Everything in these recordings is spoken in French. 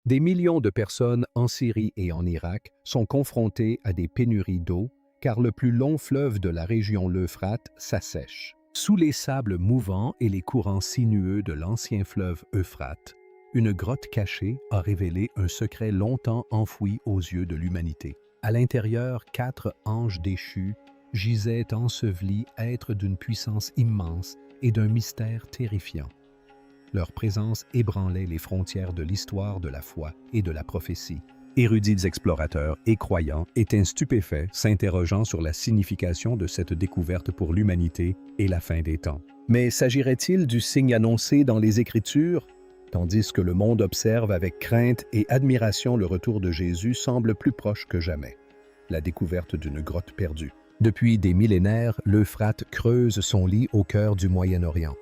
Des millions de personnes en Syrie et en Irak sont confrontées à des pénuries d'eau car le plus long fleuve de la région, l'Euphrate, s'assèche. Sous les sables mouvants et les courants sinueux de l'ancien fleuve Euphrate, une grotte cachée a révélé un secret longtemps enfoui aux yeux de l'humanité. À l'intérieur, 4 anges déchus gisaient ensevelis, êtres d'une puissance immense et d'un mystère terrifiant. Leur présence ébranlait les frontières de l'histoire, de la foi et de la prophétie. Érudits explorateurs et croyants étaient stupéfaits, s'interrogeant sur la signification de cette découverte pour l'humanité et la fin des temps. Mais s'agirait-il du signe annoncé dans les Écritures? Tandis que le monde observe avec crainte et admiration le retour de Jésus semble plus proche que jamais. La découverte d'une grotte perdue. Depuis des millénaires, l'Euphrate creuse son lit au cœur du Moyen-Orient.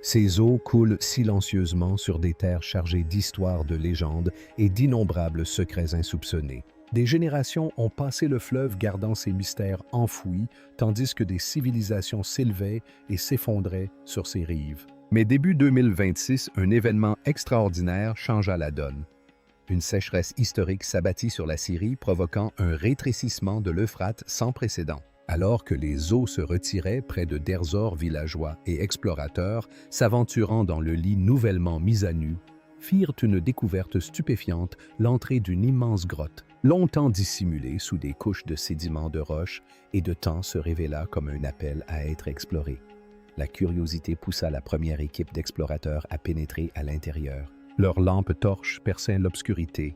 Ses eaux coulent silencieusement sur des terres chargées d'histoires, de légendes et d'innombrables secrets insoupçonnés. Des générations ont passé le fleuve gardant ces mystères enfouis, tandis que des civilisations s'élevaient et s'effondraient sur ses rives. Mais début 2026, un événement extraordinaire changea la donne. Une sécheresse historique s'abattit sur la Syrie, provoquant un rétrécissement de l'Euphrate sans précédent. Alors que les eaux se retiraient, près de Derzor, villageois et explorateurs, s'aventurant dans le lit nouvellement mis à nu, firent une découverte stupéfiante, l'entrée d'une immense grotte, longtemps dissimulée sous des couches de sédiments de roches, et de temps se révéla comme un appel à être exploré. La curiosité poussa la première équipe d'explorateurs à pénétrer à l'intérieur. Leurs lampes torches perçaient l'obscurité.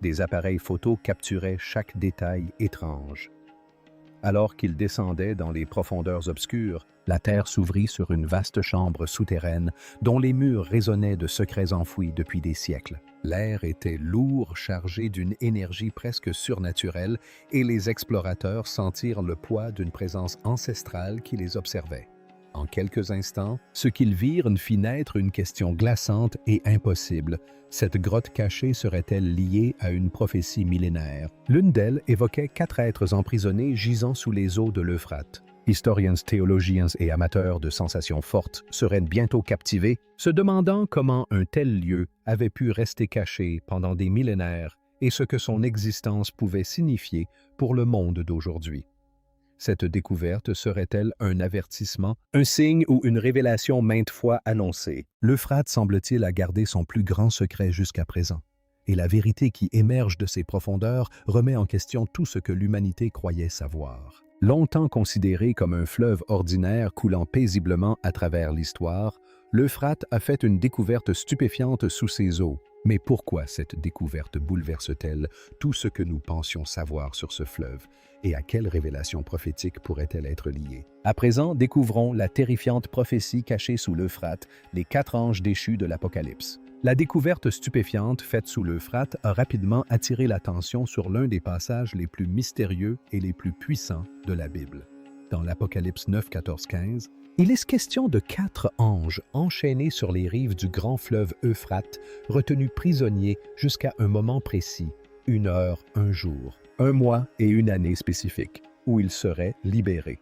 Des appareils photos capturaient chaque détail étrange. Alors qu'ils descendaient dans les profondeurs obscures, la terre s'ouvrit sur une vaste chambre souterraine dont les murs résonnaient de secrets enfouis depuis des siècles. L'air était lourd, chargé d'une énergie presque surnaturelle, et les explorateurs sentirent le poids d'une présence ancestrale qui les observait. En quelques instants, ce qu'ils virent fit naître une question glaçante et impossible. Cette grotte cachée serait-elle liée à une prophétie millénaire? L'une d'elles évoquait 4 êtres emprisonnés gisant sous les eaux de l'Euphrate. Historiens, théologiens et amateurs de sensations fortes seraient bientôt captivés, se demandant comment un tel lieu avait pu rester caché pendant des millénaires et ce que son existence pouvait signifier pour le monde d'aujourd'hui. Cette découverte serait-elle un avertissement, un signe ou une révélation maintes fois annoncée? L'Euphrate semble-t-il a gardé son plus grand secret jusqu'à présent, et la vérité qui émerge de ses profondeurs remet en question tout ce que l'humanité croyait savoir. Longtemps considéré comme un fleuve ordinaire coulant paisiblement à travers l'histoire, l'Euphrate a fait une découverte stupéfiante sous ses eaux. Mais pourquoi cette découverte bouleverse-t-elle tout ce que nous pensions savoir sur ce fleuve, et à quelle révélation prophétique pourrait-elle être liée? À présent, découvrons la terrifiante prophétie cachée sous l'Euphrate, les 4 anges déchus de l'Apocalypse. La découverte stupéfiante faite sous l'Euphrate a rapidement attiré l'attention sur l'un des passages les plus mystérieux et les plus puissants de la Bible. Dans l'Apocalypse 9, 14, 15, il est question de 4 anges enchaînés sur les rives du grand fleuve Euphrate, retenus prisonniers jusqu'à un moment précis, 1 heure, 1 jour, 1 mois et 1 année spécifique, où ils seraient libérés.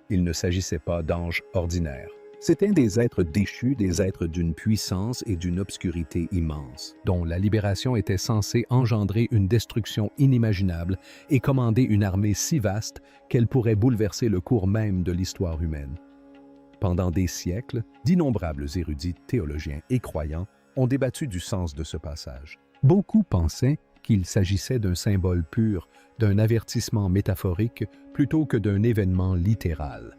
Il ne s'agissait pas d'anges ordinaires. C'étaient des êtres déchus, des êtres d'une puissance et d'une obscurité immense, dont la libération était censée engendrer une destruction inimaginable et commander une armée si vaste qu'elle pourrait bouleverser le cours même de l'histoire humaine. Pendant des siècles, d'innombrables érudits, théologiens et croyants ont débattu du sens de ce passage. Beaucoup pensaient qu'il s'agissait d'un symbole pur, d'un avertissement métaphorique plutôt que d'un événement littéral.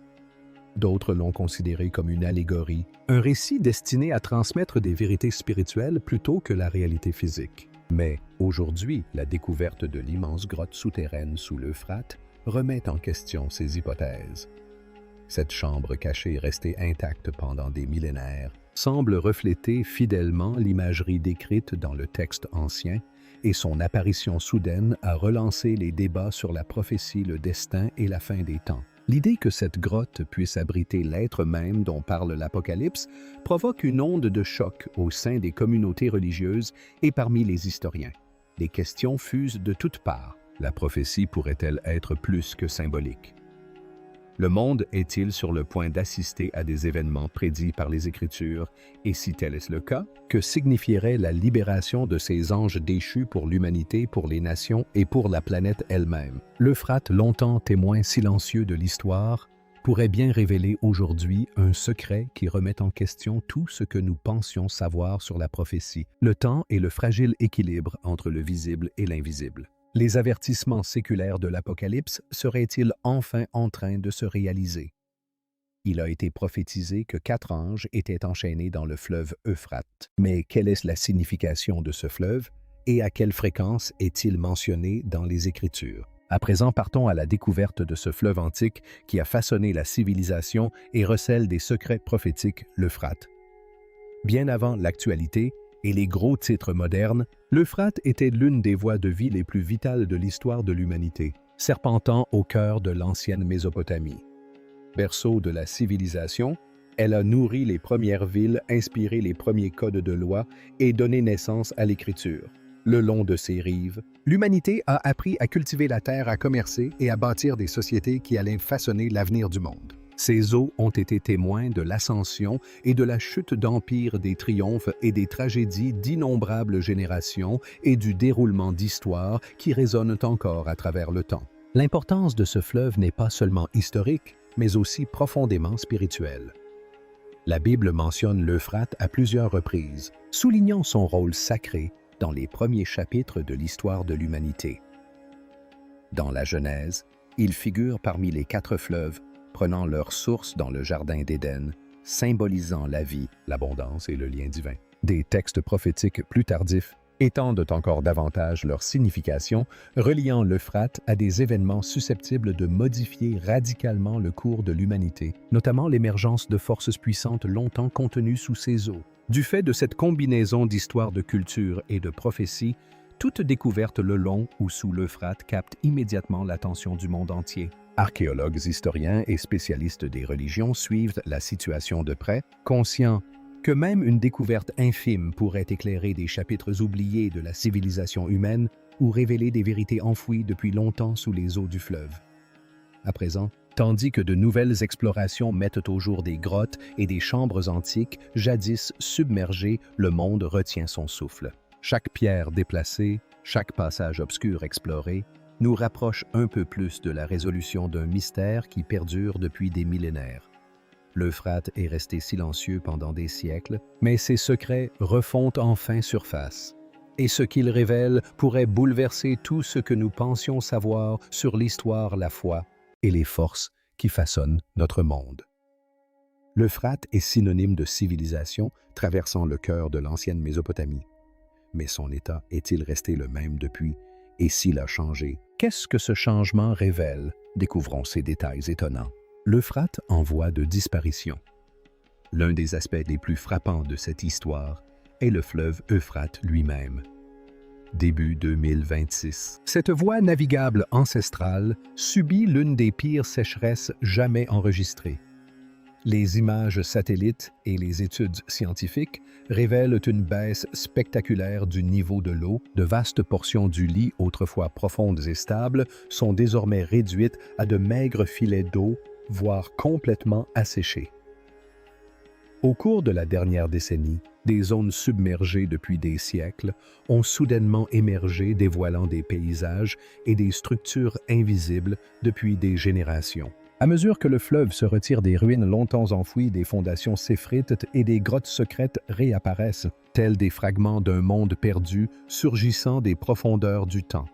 D'autres l'ont considéré comme une allégorie, un récit destiné à transmettre des vérités spirituelles plutôt que la réalité physique. Mais aujourd'hui, la découverte de l'immense grotte souterraine sous l'Euphrate remet en question ces hypothèses. Cette chambre cachée restée intacte pendant des millénaires semble refléter fidèlement l'imagerie décrite dans le texte ancien, et son apparition soudaine a relancé les débats sur la prophétie, le destin et la fin des temps. L'idée que cette grotte puisse abriter l'être même dont parle l'Apocalypse provoque une onde de choc au sein des communautés religieuses et parmi les historiens. Les questions fusent de toutes parts. La prophétie pourrait-elle être plus que symbolique? Le monde est-il sur le point d'assister à des événements prédits par les Écritures? Et si tel est le cas, que signifierait la libération de ces anges déchus pour l'humanité, pour les nations et pour la planète elle-même? L'Euphrate, longtemps témoin silencieux de l'histoire, pourrait bien révéler aujourd'hui un secret qui remet en question tout ce que nous pensions savoir sur la prophétie, le temps et le fragile équilibre entre le visible et l'invisible. Les avertissements séculaires de l'Apocalypse seraient-ils enfin en train de se réaliser? Il a été prophétisé que 4 anges étaient enchaînés dans le fleuve Euphrate. Mais quelle est la signification de ce fleuve et à quelle fréquence est-il mentionné dans les Écritures? À présent, partons à la découverte de ce fleuve antique qui a façonné la civilisation et recèle des secrets prophétiques, l'Euphrate. Bien avant l'actualité et les gros titres modernes, l'Euphrate était l'une des voies de vie les plus vitales de l'histoire de l'humanité, serpentant au cœur de l'ancienne Mésopotamie. Berceau de la civilisation, elle a nourri les premières villes, inspiré les premiers codes de loi et donné naissance à l'écriture. Le long de ses rives, l'humanité a appris à cultiver la terre, à commercer et à bâtir des sociétés qui allaient façonner l'avenir du monde. Ces eaux ont été témoins de l'ascension et de la chute d'empires, des triomphes et des tragédies d'innombrables générations et du déroulement d'histoires qui résonnent encore à travers le temps. L'importance de ce fleuve n'est pas seulement historique, mais aussi profondément spirituelle. La Bible mentionne l'Euphrate à plusieurs reprises, soulignant son rôle sacré dans les premiers chapitres de l'histoire de l'humanité. Dans la Genèse, il figure parmi les 4 fleuves prenant leur source dans le Jardin d'Éden, symbolisant la vie, l'abondance et le lien divin. Des textes prophétiques plus tardifs étendent encore davantage leur signification, reliant l'Euphrate à des événements susceptibles de modifier radicalement le cours de l'humanité, notamment l'émergence de forces puissantes longtemps contenues sous ses eaux. Du fait de cette combinaison d'histoire de culture et de prophétie, toute découverte le long ou sous l'Euphrate capte immédiatement l'attention du monde entier. Archéologues, historiens et spécialistes des religions suivent la situation de près, conscients que même une découverte infime pourrait éclairer des chapitres oubliés de la civilisation humaine ou révéler des vérités enfouies depuis longtemps sous les eaux du fleuve. À présent, tandis que de nouvelles explorations mettent au jour des grottes et des chambres antiques jadis submergées, le monde retient son souffle. Chaque pierre déplacée, chaque passage obscur exploré, nous rapproche un peu plus de la résolution d'un mystère qui perdure depuis des millénaires. L'Euphrate est resté silencieux pendant des siècles, mais ses secrets refont enfin surface. Et ce qu'il révèle pourrait bouleverser tout ce que nous pensions savoir sur l'histoire, la foi et les forces qui façonnent notre monde. L'Euphrate est synonyme de civilisation traversant le cœur de l'ancienne Mésopotamie. Mais son état est-il resté le même depuis? Et s'il a changé, qu'est-ce que ce changement révèle? Découvrons ces détails étonnants. L'Euphrate en voie de disparition. L'un des aspects les plus frappants de cette histoire est le fleuve Euphrate lui-même. Début 2026. Cette voie navigable ancestrale subit l'une des pires sécheresses jamais enregistrées. Les images satellites et les études scientifiques révèlent une baisse spectaculaire du niveau de l'eau. De vastes portions du lit, autrefois profondes et stables, sont désormais réduites à de maigres filets d'eau, voire complètement asséchés. Au cours de la dernière décennie, des zones submergées depuis des siècles ont soudainement émergé, dévoilant des paysages et des structures invisibles depuis des générations. À mesure que le fleuve se retire des ruines longtemps enfouies, des fondations s'effritent et des grottes secrètes réapparaissent, tels des fragments d'un monde perdu surgissant des profondeurs du temps.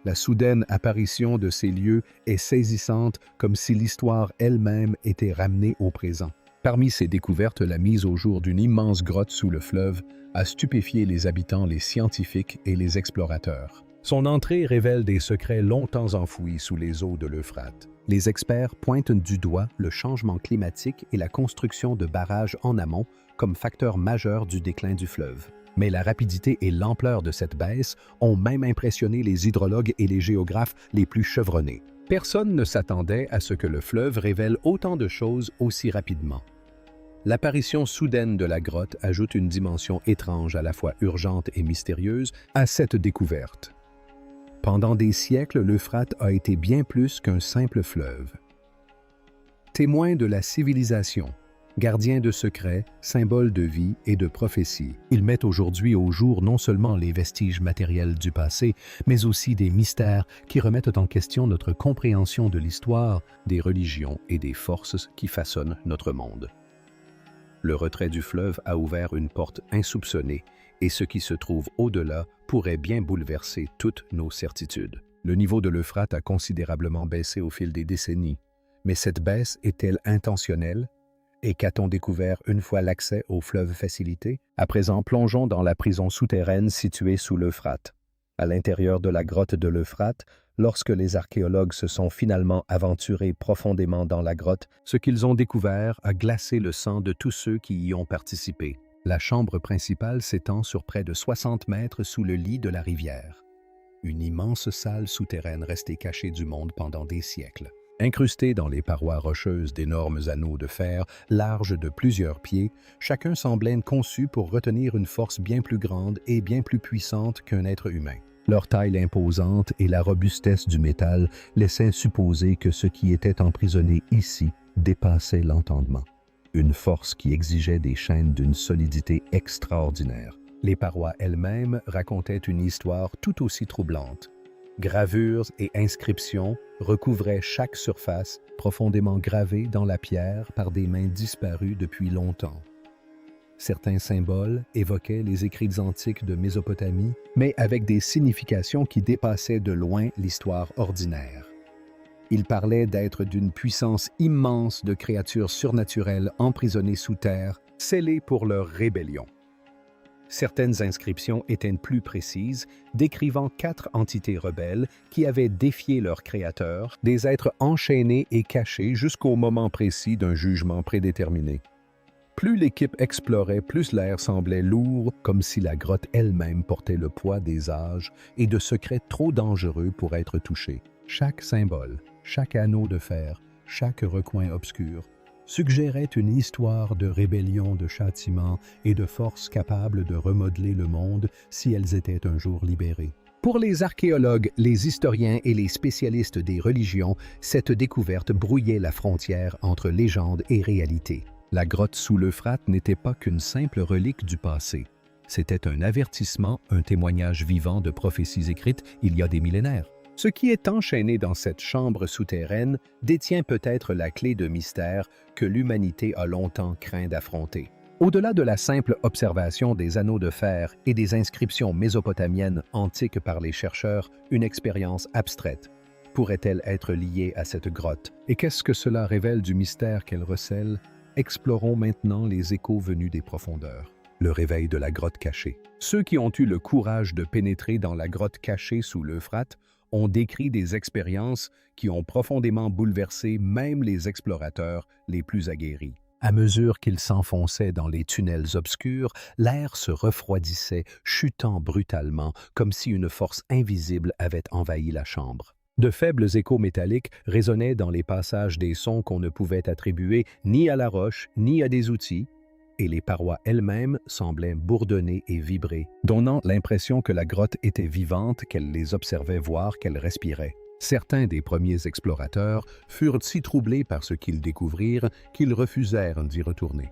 La soudaine apparition de ces lieux est saisissante, comme si l'histoire elle-même était ramenée au présent. Parmi ces découvertes, la mise au jour d'une immense grotte sous le fleuve a stupéfié les habitants, les scientifiques et les explorateurs. Son entrée révèle des secrets longtemps enfouis sous les eaux de l'Euphrate. Les experts pointent du doigt le changement climatique et la construction de barrages en amont comme facteurs majeurs du déclin du fleuve. Mais la rapidité et l'ampleur de cette baisse ont même impressionné les hydrologues et les géographes les plus chevronnés. Personne ne s'attendait à ce que le fleuve révèle autant de choses aussi rapidement. L'apparition soudaine de la grotte ajoute une dimension étrange, à la fois urgente et mystérieuse, à cette découverte. Pendant des siècles, l'Euphrate a été bien plus qu'un simple fleuve. témoins de la civilisation, gardiens de secrets, symboles de vie et de prophétie. Ils mettent aujourd'hui au jour non seulement les vestiges matériels du passé, mais aussi des mystères qui remettent en question notre compréhension de l'histoire, des religions et des forces qui façonnent notre monde. Le retrait du fleuve a ouvert une porte insoupçonnée et ce qui se trouve au-delà pourrait bien bouleverser toutes nos certitudes. Le niveau de l'Euphrate a considérablement baissé au fil des décennies. Mais cette baisse est-elle intentionnelle? Et qu'a-t-on découvert une fois l'accès au fleuve facilité? À présent, plongeons dans la prison souterraine située sous l'Euphrate. À l'intérieur de la grotte de l'Euphrate, lorsque les archéologues se sont finalement aventurés profondément dans la grotte, ce qu'ils ont découvert a glacé le sang de tous ceux qui y ont participé. La chambre principale s'étend sur près de 60 mètres sous le lit de la rivière. Une immense salle souterraine restée cachée du monde pendant des siècles. Incrustés dans les parois rocheuses d'énormes anneaux de fer, larges de plusieurs pieds, chacun semblait conçu pour retenir une force bien plus grande et bien plus puissante qu'un être humain. Leur taille imposante et la robustesse du métal laissaient supposer que ce qui était emprisonné ici dépassait l'entendement. Une force qui exigeait des chaînes d'une solidité extraordinaire. Les parois elles-mêmes racontaient une histoire tout aussi troublante. Gravures et inscriptions recouvraient chaque surface, profondément gravée dans la pierre par des mains disparues depuis longtemps. Certains symboles évoquaient les écrits antiques de Mésopotamie, mais avec des significations qui dépassaient de loin l'histoire ordinaire. Ils parlaient d'êtres d'une puissance immense de créatures surnaturelles emprisonnées sous terre, scellées pour leur rébellion. Certaines inscriptions étaient plus précises, décrivant 4 entités rebelles qui avaient défié leur créateur, des êtres enchaînés et cachés jusqu'au moment précis d'un jugement prédéterminé. Plus l'équipe explorait, plus l'air semblait lourd, comme si la grotte elle-même portait le poids des âges et de secrets trop dangereux pour être touchés. Chaque symbole, chaque anneau de fer, chaque recoin obscur, suggérait une histoire de rébellion, de châtiment et de forces capables de remodeler le monde si elles étaient un jour libérées. Pour les archéologues, les historiens et les spécialistes des religions, cette découverte brouillait la frontière entre légende et réalité. La grotte sous l'Euphrate n'était pas qu'une simple relique du passé. C'était un avertissement, un témoignage vivant de prophéties écrites il y a des millénaires. Ce qui est enchaîné dans cette chambre souterraine détient peut-être la clé de mystère que l'humanité a longtemps craint d'affronter. Au-delà de la simple observation des anneaux de fer et des inscriptions mésopotamiennes antiques par les chercheurs, une expérience abstraite pourrait-elle être liée à cette grotte? Et qu'est-ce que cela révèle du mystère qu'elle recèle? Explorons maintenant les échos venus des profondeurs. Le réveil de la grotte cachée. Ceux qui ont eu le courage de pénétrer dans la grotte cachée sous l'Euphrate ont décrit des expériences qui ont profondément bouleversé même les explorateurs les plus aguerris. À mesure qu'ils s'enfonçaient dans les tunnels obscurs, l'air se refroidissait, chutant brutalement, comme si une force invisible avait envahi la chambre. De faibles échos métalliques résonnaient dans les passages des sons qu'on ne pouvait attribuer ni à la roche, ni à des outils, et les parois elles-mêmes semblaient bourdonner et vibrer, donnant l'impression que la grotte était vivante, qu'elle les observait, voire qu'elle respirait. Certains des premiers explorateurs furent si troublés par ce qu'ils découvrirent qu'ils refusèrent d'y retourner.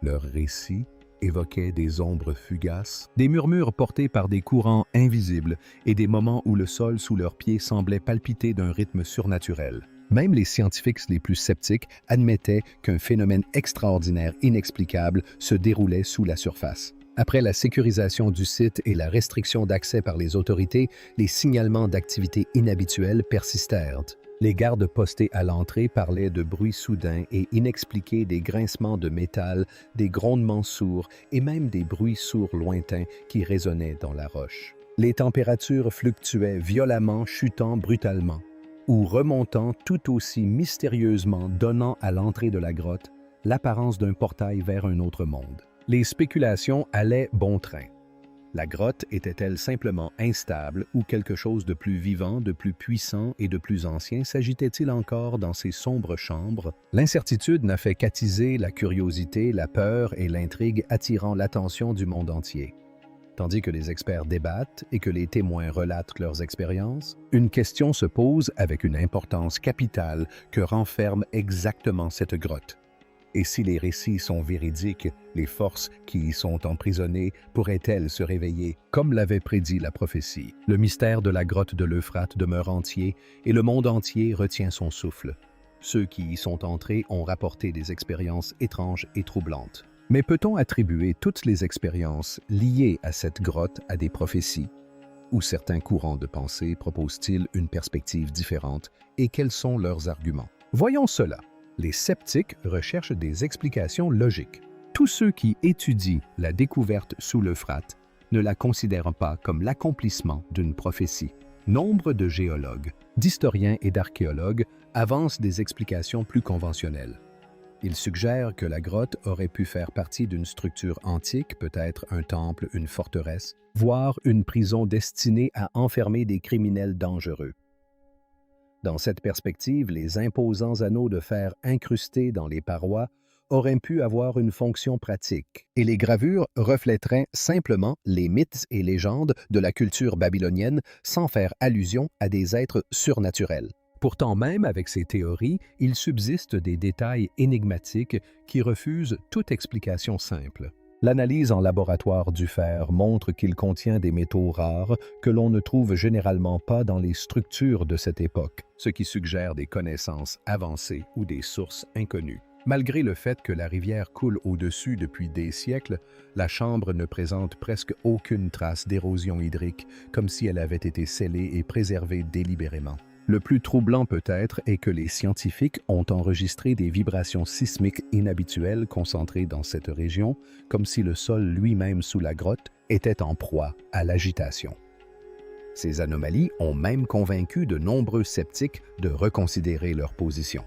Leurs récits évoquaient des ombres fugaces, des murmures portés par des courants invisibles et des moments où le sol sous leurs pieds semblait palpiter d'un rythme surnaturel. Même les scientifiques les plus sceptiques admettaient qu'un phénomène extraordinaire inexplicable se déroulait sous la surface. Après la sécurisation du site et la restriction d'accès par les autorités, les signalements d'activités inhabituelles persistèrent. Les gardes postés à l'entrée parlaient de bruits soudains et inexpliqués, des grincements de métal, des grondements sourds et même des bruits sourds lointains qui résonnaient dans la roche. Les températures fluctuaient violemment, chutant brutalement, ou remontant tout aussi mystérieusement, donnant à l'entrée de la grotte l'apparence d'un portail vers un autre monde. Les spéculations allaient bon train. La grotte était-elle simplement instable ou quelque chose de plus vivant, de plus puissant et de plus ancien s'agitait-il encore dans ces sombres chambres? L'incertitude n'a fait qu'attiser la curiosité, la peur et l'intrigue attirant l'attention du monde entier. Tandis que les experts débattent et que les témoins relatent leurs expériences, une question se pose avec une importance capitale que renferme exactement cette grotte. Et si les récits sont véridiques, les forces qui y sont emprisonnées pourraient-elles se réveiller, comme l'avait prédit la prophétie? Le mystère de la grotte de l'Euphrate demeure entier et le monde entier retient son souffle. Ceux qui y sont entrés ont rapporté des expériences étranges et troublantes. Mais peut-on attribuer toutes les expériences liées à cette grotte à des prophéties? Ou certains courants de pensée proposent-ils une perspective différente et quels sont leurs arguments? Voyons cela. Les sceptiques recherchent des explications logiques. Tous ceux qui étudient la découverte sous l'Euphrate ne la considèrent pas comme l'accomplissement d'une prophétie. Nombre de géologues, d'historiens et d'archéologues avancent des explications plus conventionnelles. Ils suggèrent que la grotte aurait pu faire partie d'une structure antique, peut-être un temple, une forteresse, voire une prison destinée à enfermer des criminels dangereux. Dans cette perspective, les imposants anneaux de fer incrustés dans les parois auraient pu avoir une fonction pratique, et les gravures reflèteraient simplement les mythes et légendes de la culture babylonienne sans faire allusion à des êtres surnaturels. Pourtant, même avec ces théories, il subsiste des détails énigmatiques qui refusent toute explication simple. L'analyse en laboratoire du fer montre qu'il contient des métaux rares que l'on ne trouve généralement pas dans les structures de cette époque, ce qui suggère des connaissances avancées ou des sources inconnues. Malgré le fait que la rivière coule au-dessus depuis des siècles, la chambre ne présente presque aucune trace d'érosion hydrique, comme si elle avait été scellée et préservée délibérément. Le plus troublant peut-être est que les scientifiques ont enregistré des vibrations sismiques inhabituelles concentrées dans cette région, comme si le sol lui-même sous la grotte était en proie à l'agitation. Ces anomalies ont même convaincu de nombreux sceptiques de reconsidérer leur position.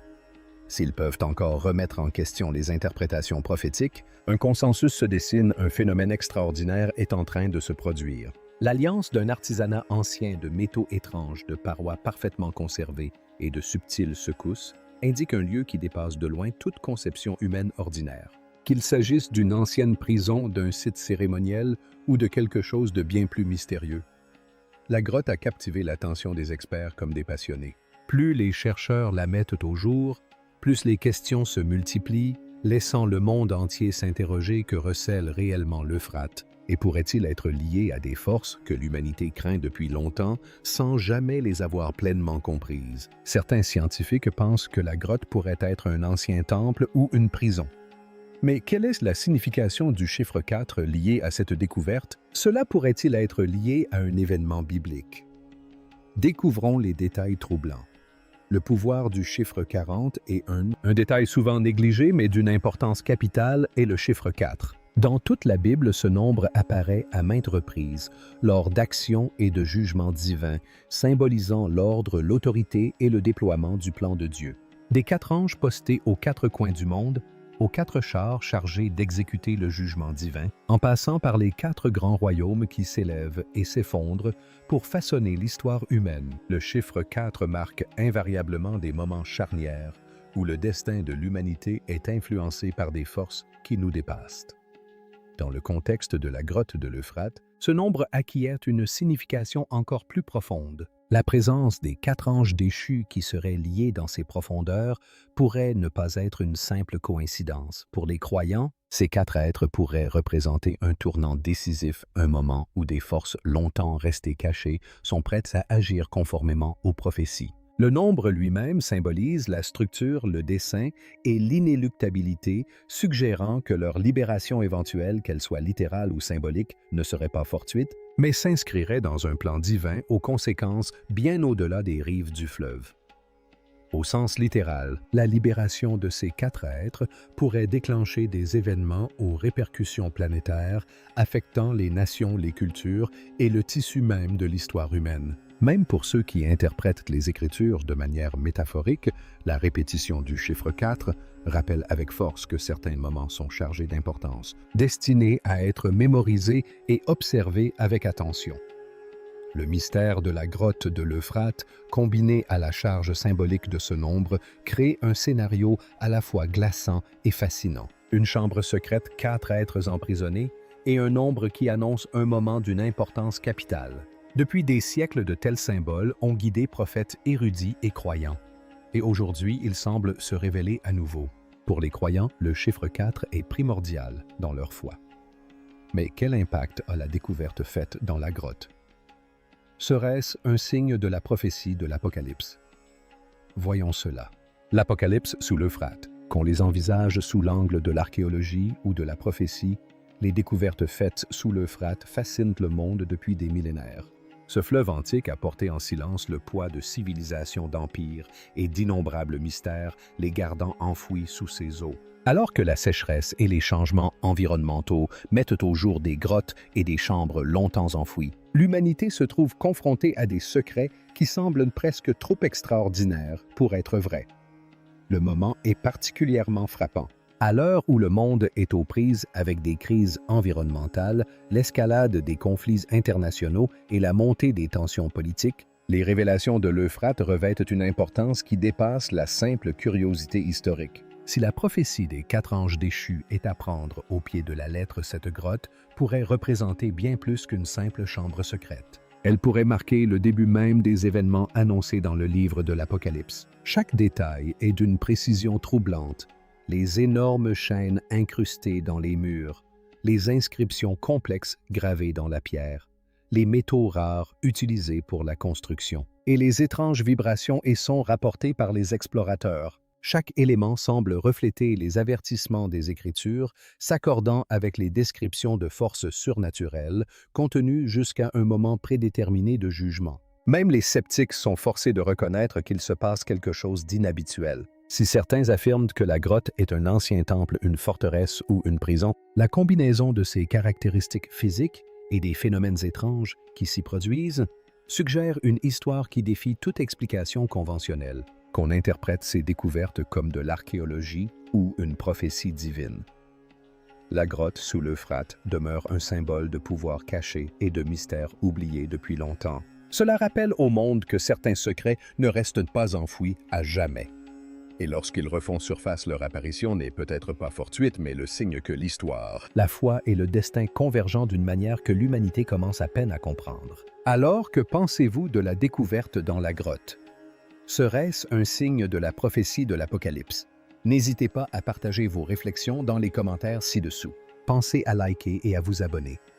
S'ils peuvent encore remettre en question les interprétations prophétiques, un consensus se dessine, un phénomène extraordinaire est en train de se produire. L'alliance d'un artisanat ancien de métaux étranges, de parois parfaitement conservées et de subtiles secousses indique un lieu qui dépasse de loin toute conception humaine ordinaire. Qu'il s'agisse d'une ancienne prison, d'un site cérémoniel ou de quelque chose de bien plus mystérieux. La grotte a captivé l'attention des experts comme des passionnés. Plus les chercheurs la mettent au jour, plus les questions se multiplient, laissant le monde entier s'interroger que recèle réellement l'Euphrate. Et pourrait-il être lié à des forces que l'humanité craint depuis longtemps sans jamais les avoir pleinement comprises? Certains scientifiques pensent que la grotte pourrait être un ancien temple ou une prison. Mais quelle est la signification du chiffre 4 lié à cette découverte? Cela pourrait-il être lié à un événement biblique? Découvrons les détails troublants. Le pouvoir du chiffre 40 est un détail souvent négligé mais d'une importance capitale est le chiffre 4. Dans toute la Bible, ce nombre apparaît à maintes reprises, lors d'actions et de jugements divins, symbolisant l'ordre, l'autorité et le déploiement du plan de Dieu. Des 4 anges postés aux 4 coins du monde, aux 4 chars chargés d'exécuter le jugement divin, en passant par les 4 grands royaumes qui s'élèvent et s'effondrent pour façonner l'histoire humaine. Le chiffre 4 marque invariablement des moments charnières où le destin de l'humanité est influencé par des forces qui nous dépassent. Dans le contexte de la grotte de l'Euphrate, ce nombre acquiert une signification encore plus profonde. La présence des 4 anges déchus qui seraient liés dans ces profondeurs pourrait ne pas être une simple coïncidence. Pour les croyants, ces 4 êtres pourraient représenter un tournant décisif, un moment où des forces longtemps restées cachées sont prêtes à agir conformément aux prophéties. Le nombre lui-même symbolise la structure, le dessin et l'inéluctabilité, suggérant que leur libération éventuelle, qu'elle soit littérale ou symbolique, ne serait pas fortuite, mais s'inscrirait dans un plan divin aux conséquences bien au-delà des rives du fleuve. Au sens littéral, la libération de ces 4 êtres pourrait déclencher des événements aux répercussions planétaires affectant les nations, les cultures et le tissu même de l'histoire humaine. Même pour ceux qui interprètent les Écritures de manière métaphorique, la répétition du chiffre 4 rappelle avec force que certains moments sont chargés d'importance, destinés à être mémorisés et observés avec attention. Le mystère de la grotte de l'Euphrate, combiné à la charge symbolique de ce nombre, crée un scénario à la fois glaçant et fascinant. Une chambre secrète, 4 êtres emprisonnés, et un nombre qui annonce un moment d'une importance capitale. Depuis des siècles, de tels symboles ont guidé prophètes érudits et croyants. Et aujourd'hui, ils semblent se révéler à nouveau. Pour les croyants, le chiffre 4 est primordial dans leur foi. Mais quel impact a la découverte faite dans la grotte? Serait-ce un signe de la prophétie de l'Apocalypse? Voyons cela. L'Apocalypse sous l'Euphrate. Qu'on les envisage sous l'angle de l'archéologie ou de la prophétie, les découvertes faites sous l'Euphrate fascinent le monde depuis des millénaires. Ce fleuve antique a porté en silence le poids de civilisations d'empires et d'innombrables mystères, les gardant enfouis sous ses eaux. Alors que la sécheresse et les changements environnementaux mettent au jour des grottes et des chambres longtemps enfouies, l'humanité se trouve confrontée à des secrets qui semblent presque trop extraordinaires pour être vrais. Le moment est particulièrement frappant. À l'heure où le monde est aux prises avec des crises environnementales, l'escalade des conflits internationaux et la montée des tensions politiques, les révélations de l'Euphrate revêtent une importance qui dépasse la simple curiosité historique. Si la prophétie des 4 anges déchus est à prendre au pied de la lettre, cette grotte pourrait représenter bien plus qu'une simple chambre secrète. Elle pourrait marquer le début même des événements annoncés dans le livre de l'Apocalypse. Chaque détail est d'une précision troublante. Les énormes chaînes incrustées dans les murs, les inscriptions complexes gravées dans la pierre, les métaux rares utilisés pour la construction, et les étranges vibrations et sons rapportés par les explorateurs. Chaque élément semble refléter les avertissements des Écritures, s'accordant avec les descriptions de forces surnaturelles, contenues jusqu'à un moment prédéterminé de jugement. Même les sceptiques sont forcés de reconnaître qu'il se passe quelque chose d'inhabituel. Si certains affirment que la grotte est un ancien temple, une forteresse ou une prison, la combinaison de ces caractéristiques physiques et des phénomènes étranges qui s'y produisent suggère une histoire qui défie toute explication conventionnelle. Qu'on interprète ces découvertes comme de l'archéologie ou une prophétie divine. La grotte sous l'Euphrate demeure un symbole de pouvoir caché et de mystère oublié depuis longtemps. Cela rappelle au monde que certains secrets ne restent pas enfouis à jamais. Et lorsqu'ils refont surface, leur apparition n'est peut-être pas fortuite, mais le signe que l'histoire, la foi et le destin convergent d'une manière que l'humanité commence à peine à comprendre. Alors, que pensez-vous de la découverte dans la grotte? Serait-ce un signe de la prophétie de l'Apocalypse? N'hésitez pas à partager vos réflexions dans les commentaires ci-dessous. Pensez à liker et à vous abonner.